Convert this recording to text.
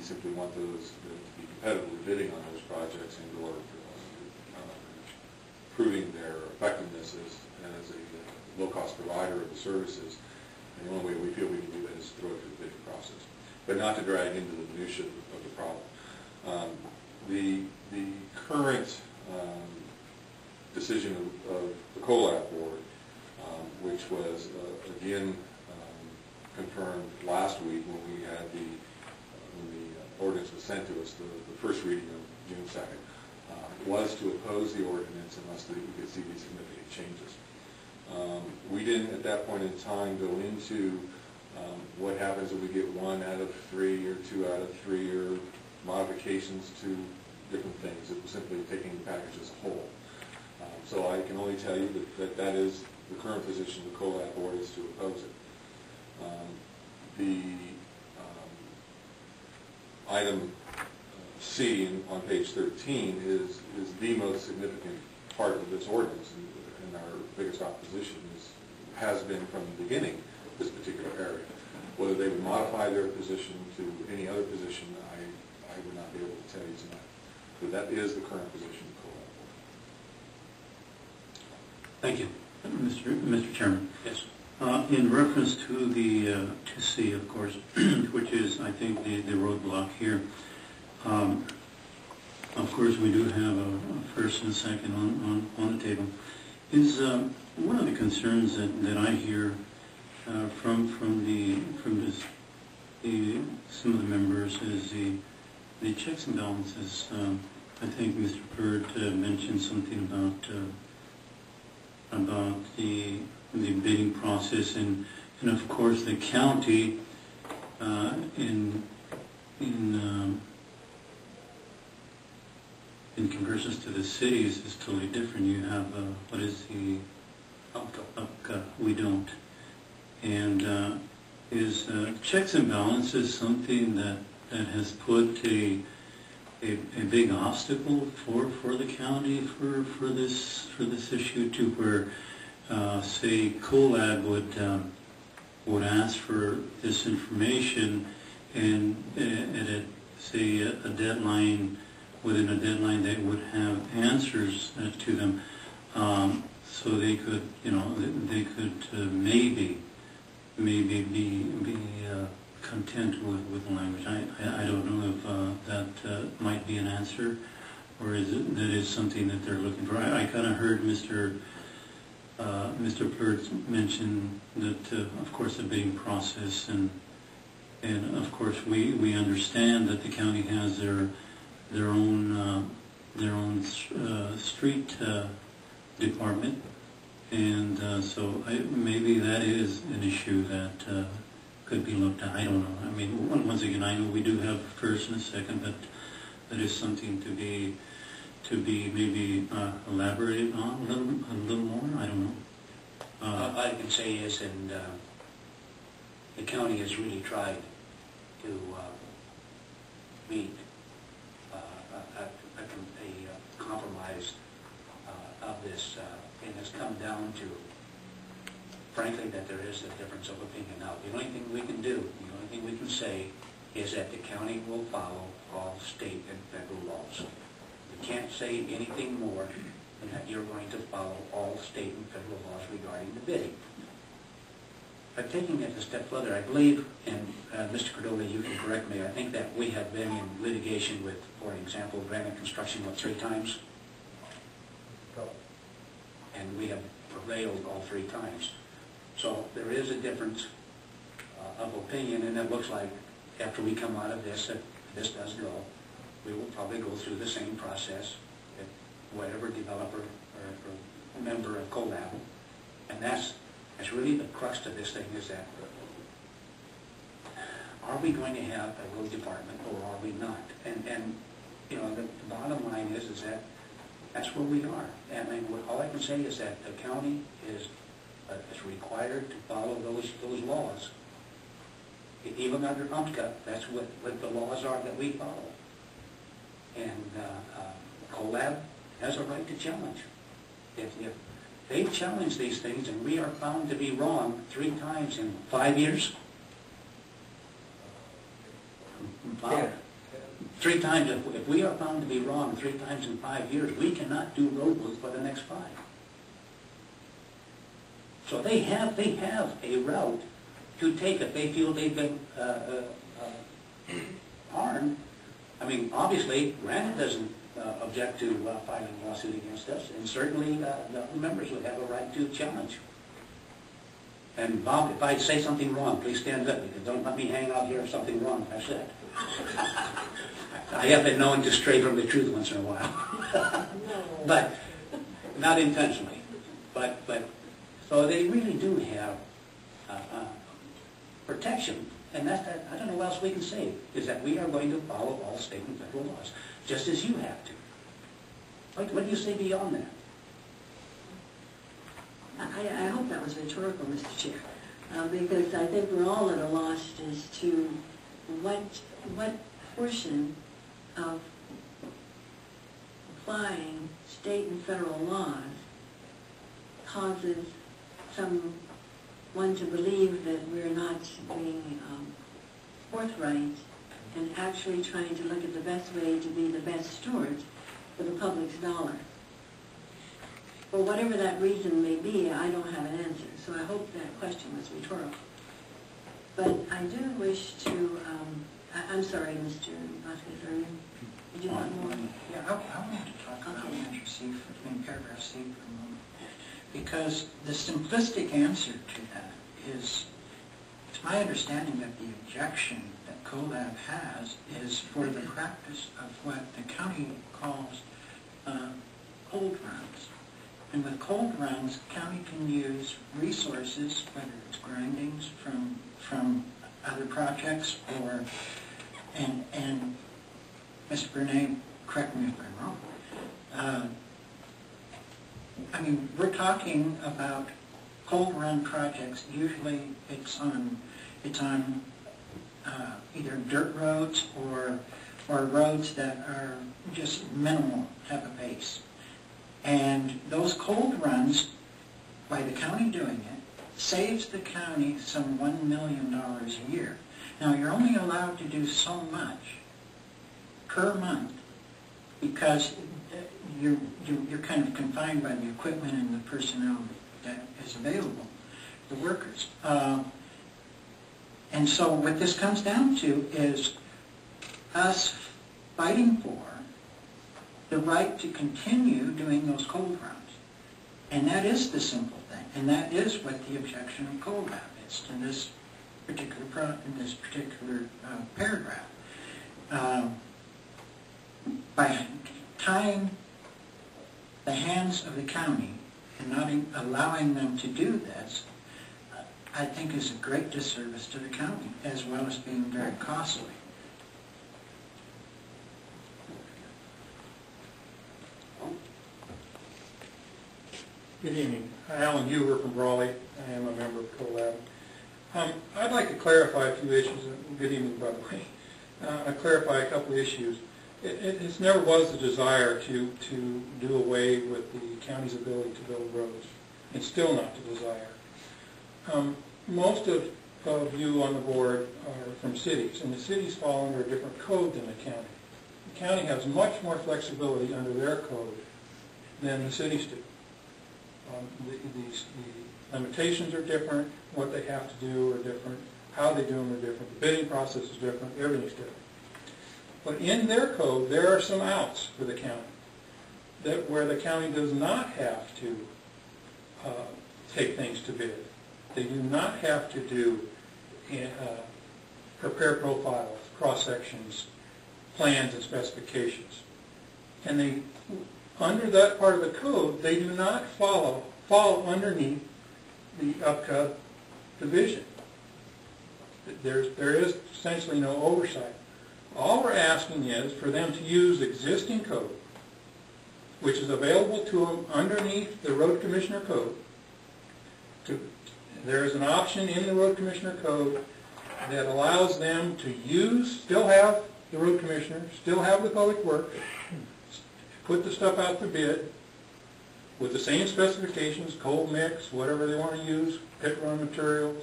simply want those to be competitively bidding on those projects and or proving their effectiveness as a low-cost provider of the services. And the only way we feel we can do that is throw it through the bidding process, but not to drag into the minutia of the problem. The current decision of the COLAB board, which was again confirmed last week when we had when the ordinance was sent to us, the first reading of June 2nd, was to oppose the ordinance unless we could see these significant changes. We didn't at that point in time go into what happens if we get 1 out of 3 or 2 out of 3 or modifications to different things. It was simply taking the package as a whole. So I can only tell you that is the current position of the COLAB board is to oppose it. The item C on page 13 is the most significant part of this ordinance, and our biggest opposition has been from the beginning this particular area. Whether they would modify their position to any other position, I would not be able to tell you tonight. But that is the current position of COLAB. Thank you. Mr. Chairman. Yes. In reference to the 2C, of course, which is, I think, the roadblock here, of course, we do have a first and a second on the table. Is one of the concerns that I hear from some of the members is the checks and balances. I think Mr. Bird mentioned something about the bidding process, and of course the county in comparison to the cities is totally different. You have what is the UPCA? We don't. And is checks and balances something that has put a big obstacle for the county for this issue, to where say COLAB would ask for this information, and at say a deadline, within a deadline they would have answers to them, so they could maybe be content with the language. I don't know if that might be an answer, or that is something that they're looking for. I kind of heard Mr. Pert mention that, of course, the bidding process, and of course we understand that the county has their own street department, and so maybe that is an issue that could be looked at. I don't know. I mean, once again, I know we do have first and a second, but that is something to be maybe elaborated on a little more. I don't know. All I can say is, and the county has really tried to meet a compromise of this, and it's come down to, frankly, that there is a difference of opinion. Now, the only thing we can do, the only thing we can say, is that the county will follow all state and federal laws. We can't say anything more than that you're going to follow all state and federal laws regarding the bidding. But taking it a step further, I believe, and Mr. Cordova, you can correct me, I think that we have been in litigation with, for example, Granite Construction, 3 times? And we have prevailed all 3 times. So there is a difference of opinion, and it looks like after we come out of this, if this does go, we will probably go through the same process that whatever developer or member of COLAB, and that's really the crux of this thing, is that are we going to have a road department or are we not? And you know, the bottom line is that that's where we are. And I mean, all I can say is that the county is required to follow those laws. Even under UMCA, that's what the laws are that we follow. And COLAB has a right to challenge. If they challenge these things and we are found to be wrong 3 times in 5 years, 3 times, if we are found to be wrong 3 times in 5 years, we cannot do road work for the next 5. So they have a route to take if they feel they've been harmed. I mean, obviously, Granite doesn't object to filing a lawsuit against us, and certainly the members would have a right to challenge. And Bob, if I say something wrong, please stand up, because don't let me hang out here if something wrong I said. I have been known to stray from the truth once in a while. But, not intentionally. But, so they really do have protection. And that's, I don't know what else we can say, is that we are going to follow all state and federal laws, just as you have to. What do you say beyond that? I hope that was rhetorical, Mr. Chair, because I think we're all at a loss as to what portion of applying state and federal laws causes someone to believe that we're not being forthright and actually trying to look at the best way to be the best stewards for the public's dollar. For whatever that reason may be, I don't have an answer, so I hope that question was rhetorical. But I do wish to, I'm sorry, Mr. Vasquez, did you want more? Yeah, I wanted to talk about Measure C, paragraph C for a moment. Because the simplistic answer to that is, it's my understanding that the objection that COLAB has is for the practice of what the county calls cold runs. And with cold runs, county can use resources, whether it's grindings from other projects or, and Ms. Bernay, correct me if I'm wrong. I mean, we're talking about cold run projects. Usually it's on either dirt roads or roads that are just minimal type of base. And those cold runs, by the county doing it, saves the county some $1 million a year. Now, you're only allowed to do so much per month because you're kind of confined by the equipment and the personnel that is available, the workers. And so what this comes down to is us fighting for the right to continue doing those cold runs. And that is the simple thing. And that is what the objection of COLAB is in this particular paragraph. By tying the hands of the county and not allowing them to do this, I think is a great disservice to the county, as well as being very costly. Good evening. Alan Huber from Raleigh. I am a member of COLAB. I'd like to clarify a few issues. Good evening, by the way. I clarify a couple of issues. It never was the desire to do away with the county's ability to build roads. It's still not the desire. Most of you on the board are from cities, and the cities fall under a different code than the county. The county has much more flexibility under their code than the cities do. The limitations are different, what they have to do are different, how they do them are different, the bidding process is different, everything's different. But in their code, there are some outs for the county, where the county does not have to take things to bid. They do not have to do prepare profiles, cross-sections, plans, and specifications. And they, under that part of the code, they do not fall underneath the UPCA division. There is essentially no oversight. All we're asking is for them to use existing code, which is available to them underneath the Road Commissioner Code. There is an option in the Road Commissioner Code that allows them to still have the Road Commissioner, still have the Public Works, put the stuff out to bid with the same specifications, cold mix, whatever they want to use, pit run materials,